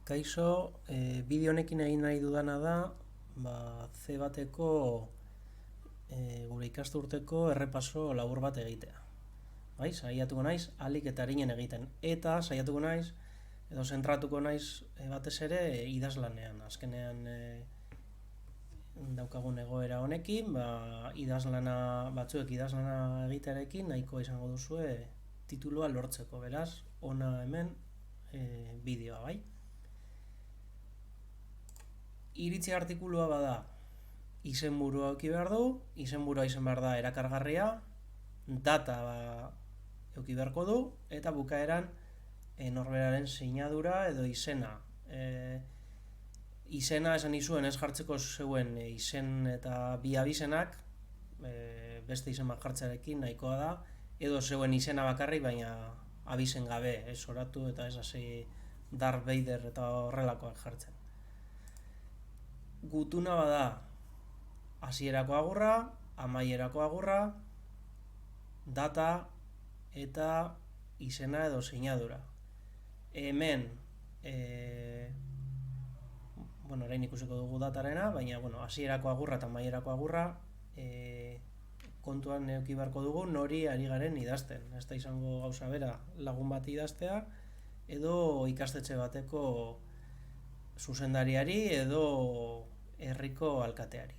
Kaixo, bideo honekin egin nahi dudana da, C bateko gure ikasturteko errepaso labur bat egitea. Bai, saiatuko naiz ahalik eta arinen egiten. Eta saiatuko naiz, edo zentratuko naiz batez ere idazlanean. Azkenean daukagun egoera honekin, batzuek idazlana egitearekin nahiko izango duzue titulua lortzeko. Beraz, ona hemen bideoa, bai? Iritzi artikulua bada izenburua eduki behar du, izenburua izan behar da erakargarria, data eduki beharko du, eta bukaeran norberaren sinadura edo izena. Izena esan izuen ez jartzeko zeuen izen eta bi abizenak, beste izen bat jartzearekin nahikoa da, edo zeuen izena bakarrik, baina abizen gabe, ez oratu eta ez hasi Darth Vader eta horrelakoak jartzen. Gutuna bada hasierako agurra, amaierako agurra, data eta izena edo sinadura. Hemen orain ikusiko dugu datarena, baina hasierako agurra eta amaierako agurra kontuan eduki beharko dugu nori ari garen idazten. Ez da izango gauza bera lagun bat idaztea edo ikastetxe bateko zuzendariari edo herriko alkateari.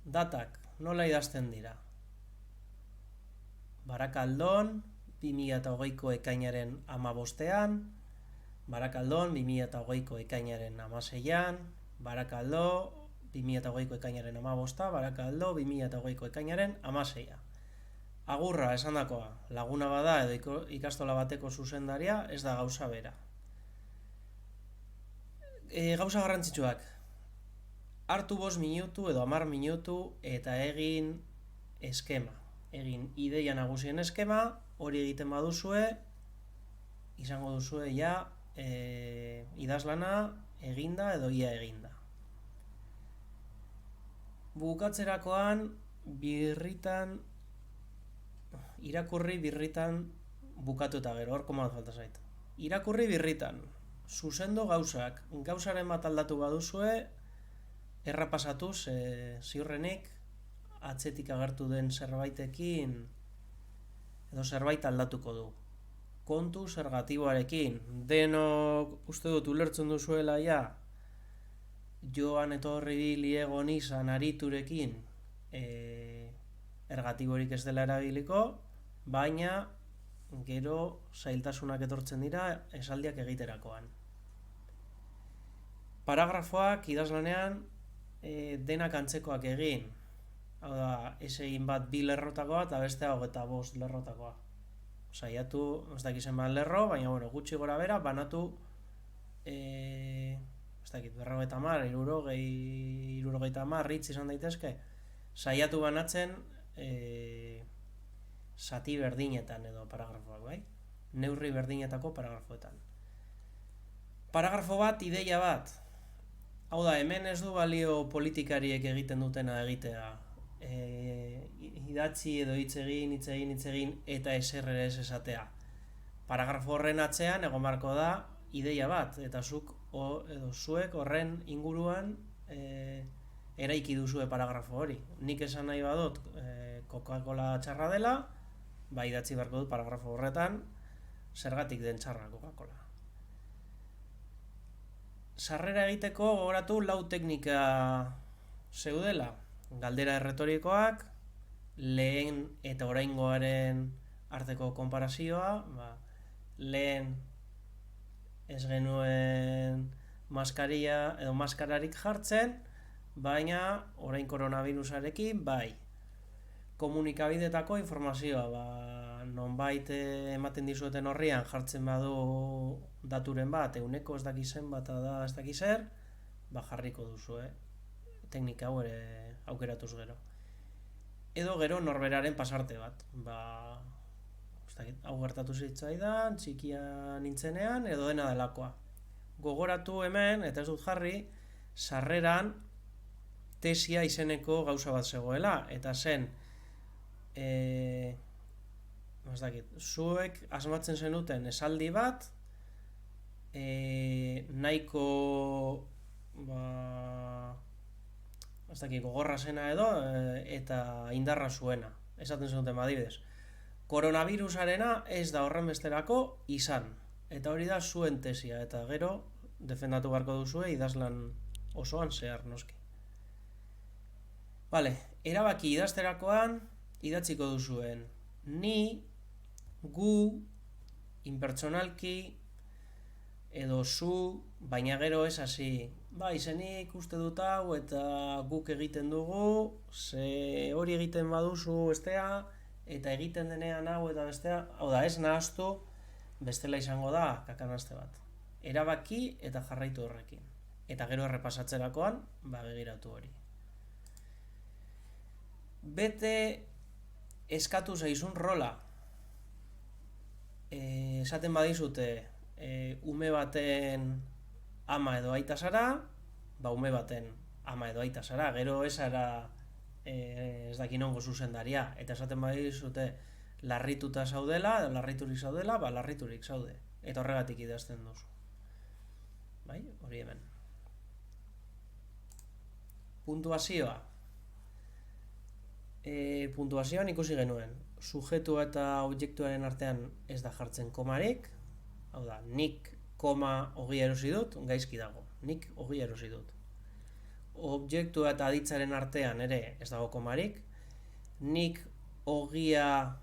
Datak nola idazten dira? Barakaldon 2008ko ekainaren 15ean, Barakaldon 2008ko ekainaren 16ean, Barakaldo 2008ko ekainaren 15, Barakaldo 2008ko ekainaren 16a. Agurra esandakoa laguna bada edo ikastola bateko zuzendaria, ez da gauza bera. Gauza garrantzitsuak, hartu 5 minutu edo 10 minutu eta egin eskema. Egin ideia nagusien eskema, hori egiten baduzue, izango duzue ja idazlana eginda edo ia eginda. Bukatzerakoan irakurri birritan bukatu eta gero, hor komoda falta zait. Irakurri birritan, zuzendo gauzak, gauzaren bat aldatu baduzue, errapasatuz, ziurrenik, atzetik agertu den zerbaitekin, edo zerbait aldatuko du. Kontu zergatiboarekin, denok uste dut ulertzen duzuela ja, joan etorri biliegon izan ariturekin, ergatiborik ez dela erabiliko, baina gero zailtasunak etortzen dira esaldiak egiterakoan. Paragrafoak idazlanean denak antzekoak egin. Hau da, ez egin bat 2 lerrotakoa eta bestea 25 lerrotakoa. Saiatu, ez dakizen bat lerro, baina gutxi gora bera, banatu ez dakit, 50, 60, 70 hitz izan daitezke. Saiatu banatzen zati berdinetan edo paragrafoak, bai? Neurri berdinetako paragrafoetan. Paragrafo bat, ideia bat. Hau da, hemen ez du balio politikariek egiten dutena egitea. Idatzi edo hitz egin eta eserrere ez esatea. Paragrafo horren atzean egon barko da ideia bat, eta zuek horren inguruan eraiki duzue paragrafo hori. Nik esan nahi badut Coca-Cola txarra dela, idatzi beharko dut paragrafo horretan zergatik den txarra Coca-Cola. Sarrera egiteko gogoratu 4 teknika zeudela. Galdera erretorikoak, lehen eta oraingoaren arteko konparazioa, lehen ez genuen maskararik jartzen, baina orain koronavirusarekin bai. Komunikabidetako informazioa, nonbait ematen dizueten horrian jartzen badu daturen bat, euneko ez dakizen bat da ez dakizer, jarriko duzu, teknika hau ere aukeratuz gero. Edo gero norberaren pasarte bat, hau gertatu zitzaidan, txikia nintzenean, edo dena delakoa. Gogoratu hemen, eta ez dut jarri, sarreran tesia izeneko gauza bat zegoela, eta zen ez dakit, zuek asmatzen zenuten esaldi bat, nahiko, ba, ez dakit, gogorra zena edo, eta indarra zuena. Esaten zenuten, adibidez. Koronavirusarena ez da horrenbesterako izan. Eta hori da zuen tesia, eta gero defendatu beharko duzue idazlan osoan zehar, noski. Vale, erabaki idazterakoan idatziko duzuen ni, gu, inpertsonalki, edo zu, baina gero ez hasi. Ba, izenik uste dut hau eta guk egiten dugu, ze hori egiten baduzu bestea, eta egiten denean hau eta bestea, hau da, ez nahaztu, bestela izango da kakanaste bat. Erabaki eta jarraitu horrekin. Eta gero errepasatzerakoan, ba, begiratu hori. Bete eskatu zaizun rola. Esaten badizute, ume baten ama edo aita zara, ba ume baten ama edo aita zara, gero ez ara ez dakin ongo zuzendaria, eta esaten badizute larrituta zaudela, larriturik zaudela, ba larriturik zaude, eta horregatik idazten duzu. Bai, hori hemen. Puntuazioa. Puntuazioan ikusi genuen, sujetu eta objektuaren artean ez da jartzen komarik, hau da, nik koma ogia erosi dut, gaizki dago, nik ogia erosi dut. Objektu eta aditzaren artean ere ez dago komarik, nik ogia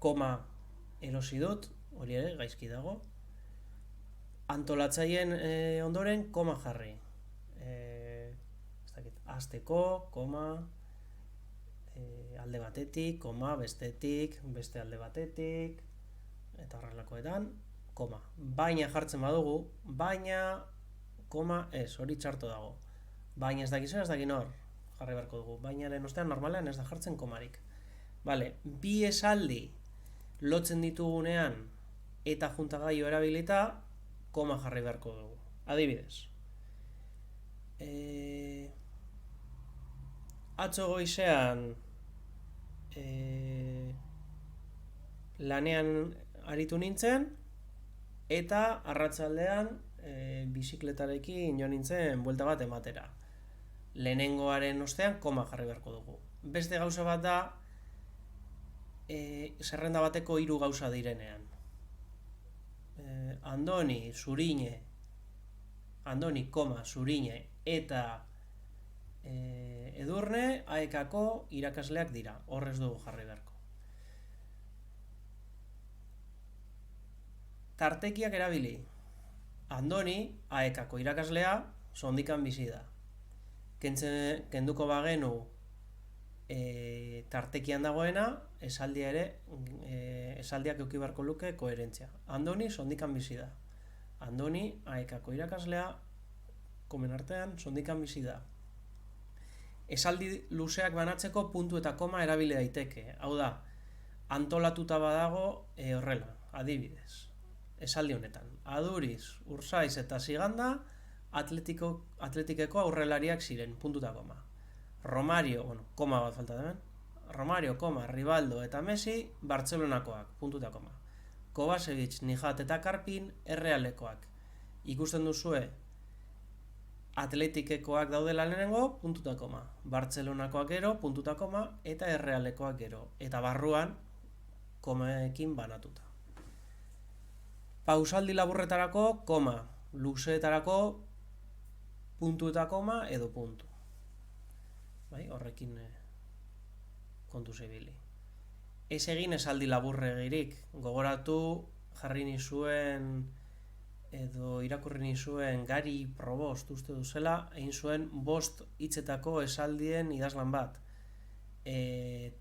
koma erosi dut, hori ere gaizki dago. Antolatzaien ondoren koma jarri. Hasteko, koma, alde batetik, koma, bestetik, beste alde batetik, eta horrelakoetan, koma. Baina jartzen badugu, baina, koma, ez, hori txarto dago. Baina ez dakizu, ez dakin hor, jarri beharko dugu. Bainaren ostean normalean ez da jartzen komarik. Vale, bi esaldi lotzen ditugunean eta juntagaio erabilita, koma jarri beharko dugu. Adibidez. Atzo goizean lanean aritu nintzen eta arratsaldean bizikletarekin jo nintzen buelta bat ematera. Lehenengoaren ostean koma jarri beharko dugu. Beste gauza bat da zerrenda bateko 3 gauza direnean. Andoni, Zurine, Andoni, koma, Zurine eta Edurne aekako irakasleak dira, horrez dugu jarri beharko. Tartekiak erabili. Andoni aekako irakaslea sondikan bizi da. Kenduko bagenu tartekian dagoena, esaldiak eduki beharko luke koherentzia. Andoni sondikan bizi da. Andoni aekako irakaslea komen artean sondikan bizi da. Esaldi luzeak banatzeko puntu eta koma erabili daiteke. Hau da, antolatuta badago horrela, adibidez. Esaldi honetan. Aduriz, Urzaiz eta Ziganda atletikeko aurrelariak ziren, puntu eta koma. Romario, koma bat falta hemen. Romario, koma, Rivaldo eta Messi, Bartzelonakoak, puntu eta koma. Kovacevic, Nijat eta Karpin, Errealekoak. Ikusten duzue, Atletikekoak daudela lehenengo, puntu eta koma. Bartzelonakoak gero, puntu eta koma, eta Errealekoak gero. Eta barruan, komeekin banatuta. Pausaldi laburretarako, koma. Luzeetarako, puntu eta koma edo puntu. Bai, horrekin kontu zebili. Ez egin esaldi laburregirik. Gogoratu jarri nizuen edo irakurri nizuen Gari Probost uste duzela, egin zuen 5 hitzetako esaldien idazlan bat.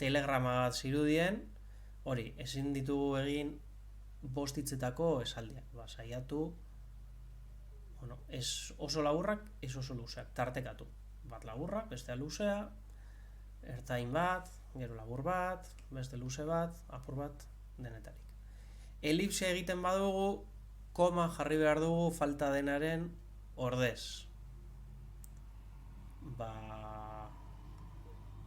Telegrama bat zirudien, hori, ezin ditugu egin 5 hitzetako esaldiak. Ba, saiatu, ez oso laburrak, ez oso luzeak, tartekatu. Bat laburra, bestea luzea, ertain bat, gero labur bat, beste luze bat, apur bat, denetarik. Elipse egiten badugu, koma jarri behar dugu falta denaren ordez. Ba,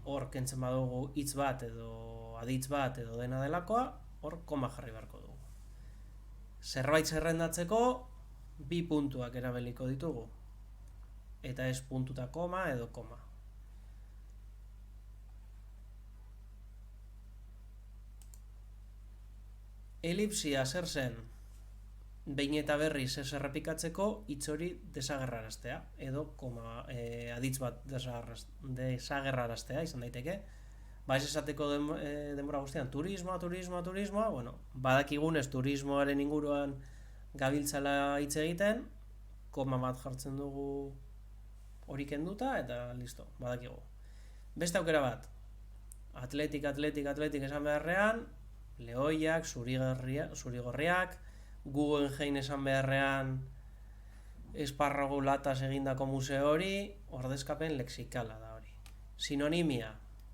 hor kentzen badugu hitz bat edo aditz bat edo dena delakoa, hor koma jarri beharko dugu. Zerbait zerrendatzeko, 2 puntuak erabiliko ditugu. Eta ez puntuta koma edo koma. Elipsia zer zen? Behin eta berriz ez errepikatzeko hitz hori desagerraraztea, edo aditz bat desagerraraztea izan daiteke. Ez esateko denbora guztian turismoa, bueno, badakigunez turismoaren inguruan gabiltzala hitz egiten, koma bat jartzen dugu hori kenduta eta listo, badakigu. Beste aukera bat, atletik esan beharrean, lehoiak, zurigorriak, Guggenheim esan beharrean esparrago lataz egindako museo hori, ordezkapen lexikala da hori. Sinonimia,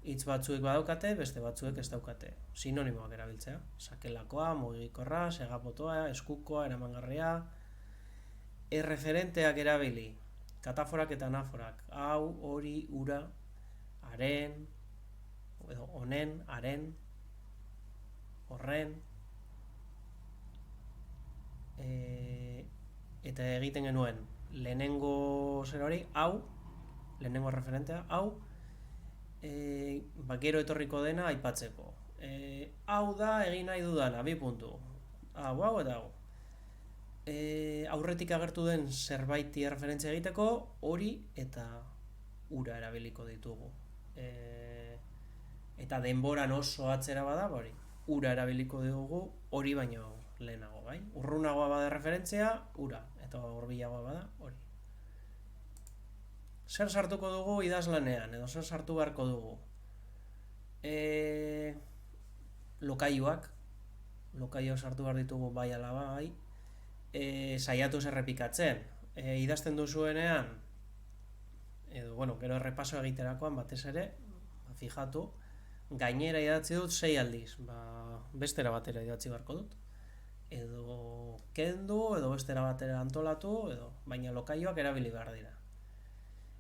hitz batzuek badaukate, beste batzuek ez daukate. Sinonimoak erabiltzea, sakelakoa, mugikorra, segapotoa, eskukoa, eramangarria. Erreferenteak erabili, kataforak eta anaforak, hau, hori, ura, haren, edo honen, haren, horren, eta egiten genuen lehenengo zer hori, hau, lehenengo referentea, hau, gero etorriko dena aipatzeko. Hau da egin nahi dudana, 2 puntu. Hau eta hau. Aurretik agertu den zerbaiti referentzia egiteko, hori eta ura erabiliko ditugu. Eta denboran oso atzera bada, hori, ura erabiliko dugu hori baino lehenago, bai? Urrunagoa bada referentzia, ura, eta hurbilagoa bada, hori. Zer sartuko dugu idazlanean, edo zer sartu beharko dugu? Lokaiuak sartu behar ditugu bai ala bai, saiatu errepikatzen. Idazten duzuenean, edo, bueno, gero errepaso egiterakoan batez ere, fijatu, gainera idatzi dut 6 aldiz, bestera batera idatzi beharko dut. Edo kendu, edo bestera batera antolatu, baina lokaioak erabili behar dira.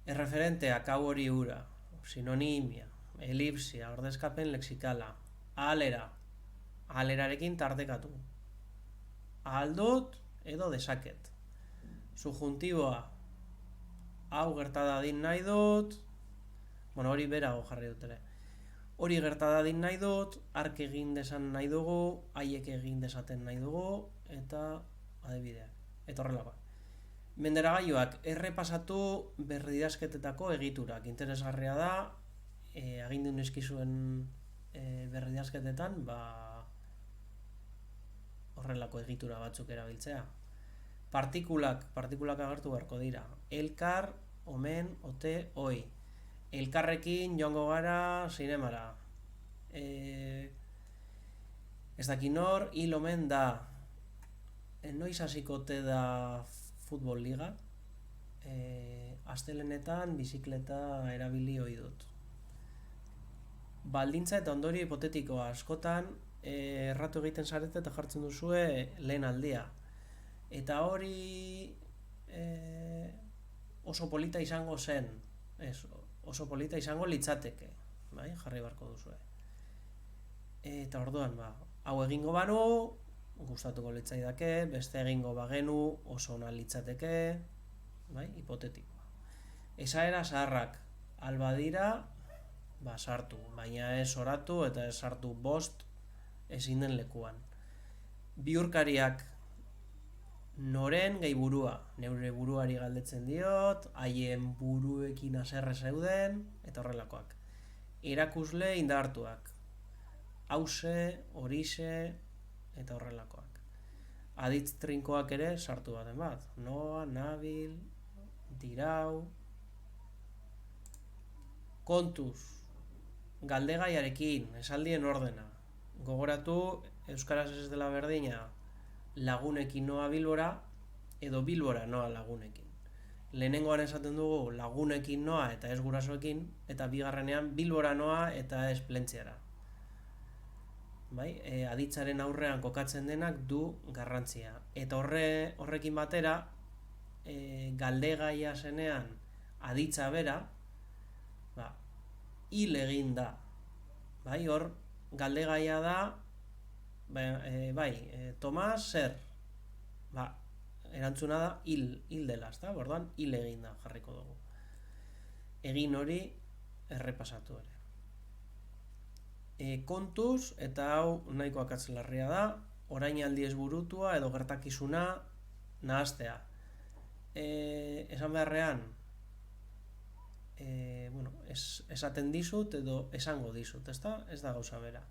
Erreferenteak hau hori ura, sinonimia, elipsia, ordezkapen lexikala, alerarekin tartekatu. Aldut edo desaket. Subjuntiboa, hau gerta dadin nahi dut, bueno, hori berago jarri dut ere. Hori gerta dadin nahi dut, ark egin desan nahi dugu, haiek egin desaten nahi dugu, eta adibideak, eta horrelakoa. Menderagailuak errepasatu berridazketetako egiturak. Interesgarria da, agindu neskizuen berridazketetan, horrelako egitura batzuk erabiltzea. Partikulak agertu beharko dira. Elkar, omen, ote, oi. Elkarrekin joango gara zinemara. Ez daki nor, hil omen da. Noiz hasiko ote da futbol liga. Astelenetan bizikleta erabili ohi dut. Baldintza eta ondorio hipotetikoa askotan erratu egiten zarete eta jartzen duzue lehen aldia. Eta hori oso polita izango zen. Oso polita izango litzateke, bai, jarri beharko duzue. Eta orduan, hau egingo banu, gustatuko litzaidake, beste egingo bagenu, oso ona litzateke, bai, hipotetikoa. Esaera zaharrak, albadira, sartu, baina ez oratu eta ez sartu bost ezin den lekuan. Bihurkariak, noren gehi burua, neure buruari galdetzen diot, haien buruekin haserre zeuden, eta horrelakoak. Erakusle indartuak, hause, horixe, eta horrelakoak. Aditz trinkoak ere sartu baten bat, noa, nabil, dirau. Kontuz, galdegaiarekin, esaldien ordena. Gogoratu, euskaraz ez dela berdina, lagunekin noa Bilbora, edo Bilbora noa lagunekin. Lehenengoan esaten dugu lagunekin noa eta ez gurasoekin, eta bigarrenean Bilbora noa eta ez Plentziara. Bai? Aditzaren aurrean kokatzen denak du garrantzia. Eta horrekin batera, galdegaia zenean aditza bera, hil egin da. Bai? Hor, galdegaia da Tomas zer? Ba, erantzuna da hil dela, ezta? Orduan hil egin da jarriko dugu. Egin hori errepasatu ere. Kontuz, eta hau nahiko akatzlarria da, orainaldi ez burutua edo gertakizuna nahastea. Esan beharrean, esaten dizut edo esango dizut, ezta? Ez da gauza bera.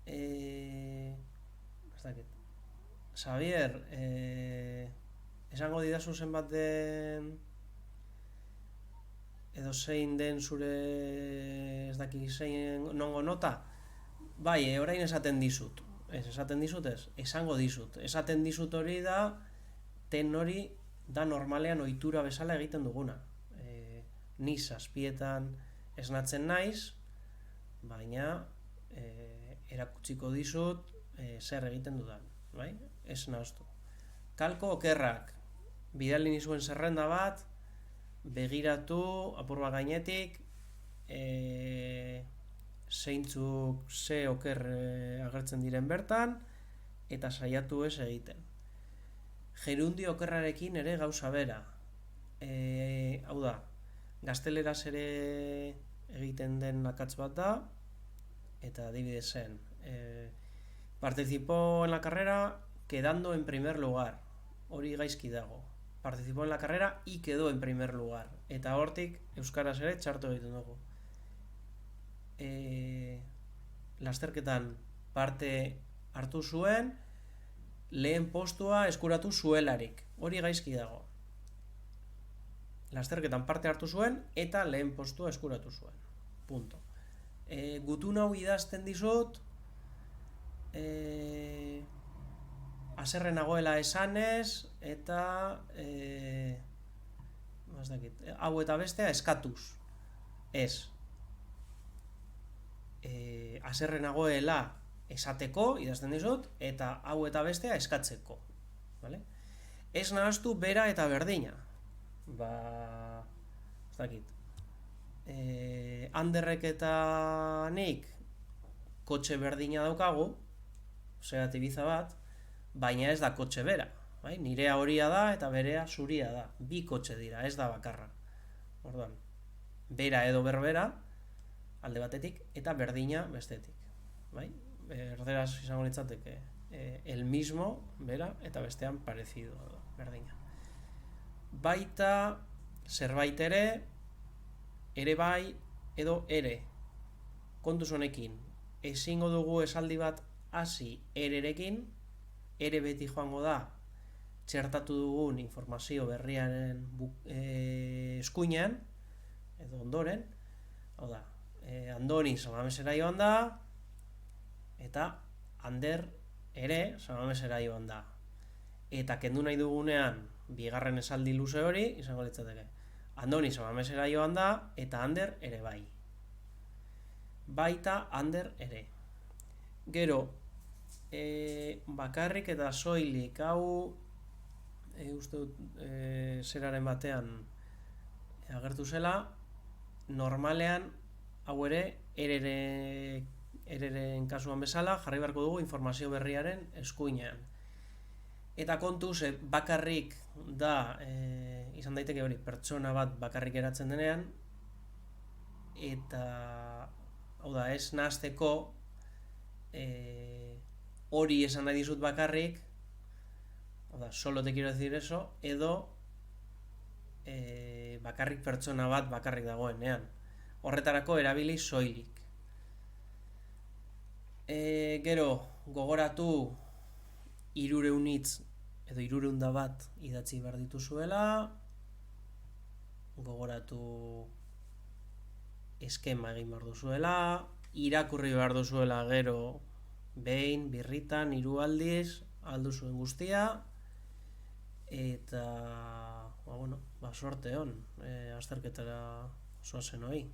Ez dakit. Xavier, esango didazu zenbat den edo zein den zure ez dakit zein nongo nota? Bai, orain esaten dizut. Esaten dizut ez? Esango dizut. Esaten dizut hori da, ten hori da normalean ohitura bezala egiten duguna. Ni zazpietan esnatzen naiz, baina erakutsiko dizut zer egiten dudan. Bai? Ez nahaztu. Kalko okerrak. Bidali nizuen zerrenda bat, begiratu, apur bat gainetik, zeintzuk ze oker agertzen diren bertan, eta saiatu ez egiten. Gerundi okerrarekin ere gauza bera. Hau da, gazteleraz ere egiten den akats bat da, eta adibidez zen. Participó en la carrera quedando en primer lugar. Hori gaizki dago. Participó en la carrera y quedó en primer lugar. Eta hortik euskaraz ere txartu egiten dugu. Lasterketan parte hartu zuen, lehen postua eskuratu zuelarik. Hori gaizki dago. Lasterketan parte hartu zuen eta lehen postua eskuratu zuen. Punto. Gutun hau idazten dizut, haserre nagoela esanez, eta hau eta bestea eskatuz. Ez. Haserre nagoela esateko, idazten dizut, eta hau eta bestea eskatzeko. Vale? Ez nahaztu bera eta berdina. Ez dakit. Anderrek eta nik kotxe berdina daukagu, Seat Ibiza bat, baina ez da kotxe bera. Bai? Nirea horia da eta berea zuria da. Bi kotxe dira, ez da bakarra. Orduan, bera edo berbera, alde batetik, eta berdina bestetik. Bai? Erderaz izango litzateke el mismo, bera, eta bestean parecido, berdina. Baita, zerbait ere bai, edo ere. Kontuz honekin, ezingo dugu esaldi bat hasi ererekin, ere beti joango da txertatu dugun informazio berriaren eskuinean, edo ondoren, hau da, Andoni Samamesera joan da, eta Ander ere Samamesera joan da. Eta kendu nahi dugunean, bigarren esaldi luze hori, izango litzateke. Andoni Samamesera joan da, eta Ander ere bai. Baita Ander ere. Gero, bakarrik eta soilik, hau uste dut zeraren batean agertu zela, normalean hau ere ereren kasuan bezala jarri beharko dugu informazio berriaren eskuinean. Eta kontuz, bakarrik da, izan daiteke hori, pertsona bat bakarrik eratzen denean, eta hau da, ez nahazteko hori esan nahi dizut bakarrik, hau da, solo te quiero decir eso, edo bakarrik pertsona bat bakarrik dagoenean. Horretarako erabili soilik. Gero, gogoratu 300 hitz edo 300 bat idatzi behar dituzuela, gogoratu eskema egin behar duzuela, irakurri behar duzuela gero behin, birritan, 3 aldiz, alduzuen guztia, eta sorte hon, azterketara zoazen hoi.